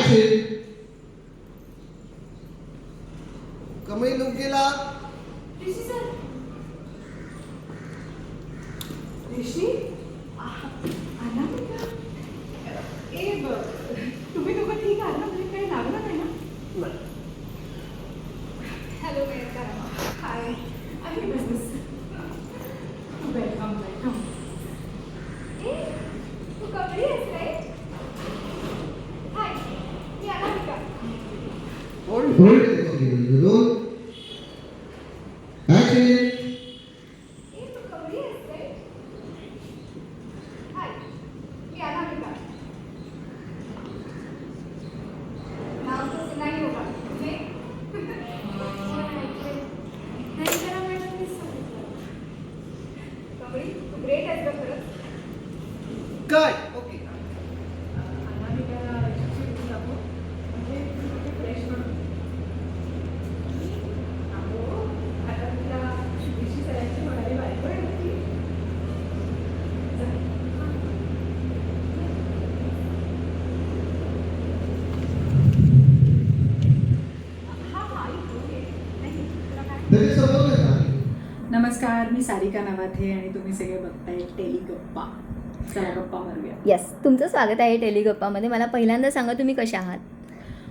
Action. Kamali look गेला. ऋषी sir. ऋषी आला नाही का? तुम्ही दोघं ठीक आहात ना? म्हणजे काही लागलं नाही ना? हॅलो मेहता. हाय. आहे बिझनेस. Welcome welcome. तू कमळी आहेस राईट? हाय, मी अनामिका. Hold roll. ऍक्शन. तू कमळी आहेस राईट? हाय, मी अनामिका. नाव तसं नाही हो का? नाही करा मॅडम, मी सांगितलं. कमळी, तू ग्रेट आहेस का खरंच? कट. ओके. तरी समजलं का? नमस्कार, मी सारिका नवाथे आणि तुम्ही सगळे बघताय टेलिगप्पा. चला गप्पा मारूया. येस, तुमचं स्वागत आहे टेलिगप्पामध्ये. मला पहिल्यांदा सांगा, तुम्ही कशा आहात?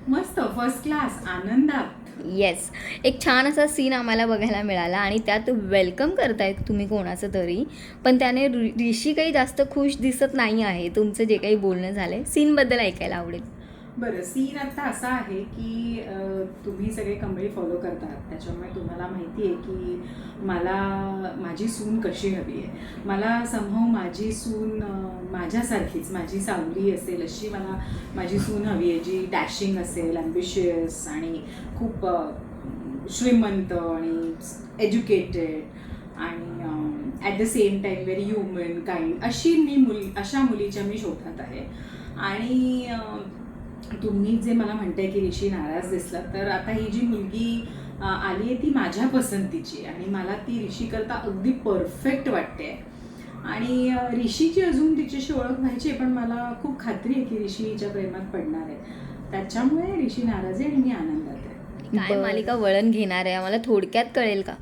मस्त, फर्स्ट क्लास, आनंदात. येस, एक छान असा सीन आम्हाला बघायला मिळाला आणि त्यात वेलकम करतायत तुम्ही कोणाचं तरी, पण त्याने ऋषी काही जास्त खुश दिसत नाही आहे. तुमचं जे काही बोलणं झालं आहे सीनबद्दल ऐकायला आवडेल. बरं, सीन आता असा आहे की तुम्ही सगळे कमळी फॉलो करतात, त्याच्यामुळे तुम्हाला माहिती आहे की मला माझी सून कशी हवी आहे. मला समहाऊ माझी सून माझ्यासारखीच, माझी सावली असेल अशी मला माझी सून हवी आहे, जी डॅशिंग असेल, ॲम्बिशियस आणि खूप श्रीमंत आणि एज्युकेटेड आणि at the same time very human kind अशा मुलीच्या मी शोधात आहे. आणि तुम्ही जे मला म्हणताय की ऋषी नाराज दिसला, तर आता ही जी मुलगी आली आहे ती माझ्या पसंतीची आणि मला ती ऋषी करता अगदी परफेक्ट वाटते. आणि ऋषीची अजून तिच्याशी ओळख व्हायची, पण मला खूप खात्री आहे की ऋषी हिच्या प्रेमात पडणार आहे. त्याच्यामुळे ऋषी नाराज आहे आणि मी आनंदात आहे. काय मालिका वळण घेणार आहे आम्हाला थोडक्यात कळेल का?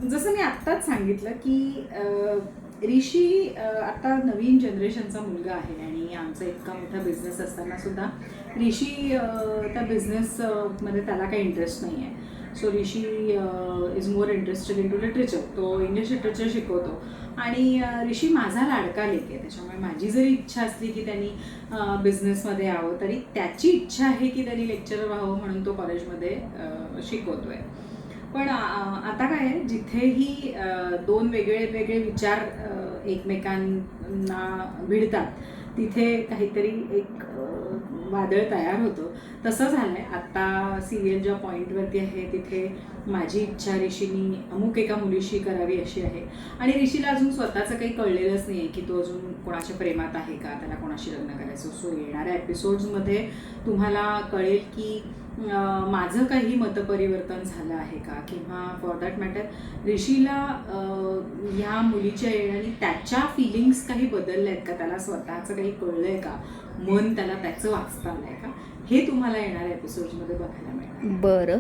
जसं मी आत्ताच सांगितलं की ऋषी आता नवीन जनरेशनचा मुलगा आहे आणि आमचा इतका मोठा बिझनेस असताना सुद्धा ऋषी त्या बिझनेसमध्ये त्याला काही इंटरेस्ट नाही आहे. So Rishi is more interested in to literature. तो इंग्लिश लिटरेचर शिकवतो आणि ऋषी माझा लाडका लेक आहे. त्याच्यामुळे माझी जरी इच्छा असली की त्यांनी बिझनेसमध्ये यावं, तरी त्याची इच्छा आहे की त्यांनी लेक्चरर व्हावं म्हणून तो कॉलेजमध्ये शिकवतो आहे. पण आता काय आहे, जिथेही दोन वेगळे वेगळे विचार एकमेकांना भिडतात, तिथे काहीतरी एक वादळ तयार होतं. तसं झालं आहे आत्ता. सिरियल ज्या पॉईंटवरती आहे तिथे माझी इच्छा ऋषीनी अमुक एका मुलीशी करावी अशी आहे आणि ऋषीला अजून स्वतःचं काही कळलेलंच नाही आहे की तो अजून कोणाच्या प्रेमात आहे का, त्याला कोणाशी लग्न करायचं. सो येणाऱ्या एपिसोड्समध्ये तुम्हाला कळेल की माझं काही मतपरिवर्तन झालं आहे का, किंवा फॉर दॅट मॅटर ऋषीला ह्या मुलीच्या येण्याने त्याच्या फिलिंग्स काही बदलल्या आहेत का, त्याला स्वतःचं काही कळलं आहे का, मन त्याला त्याचं वाचता आलं आहे का, हे तुम्हाला येणाऱ्या एपिसोड्समध्ये बघायला मिळणार. बरं,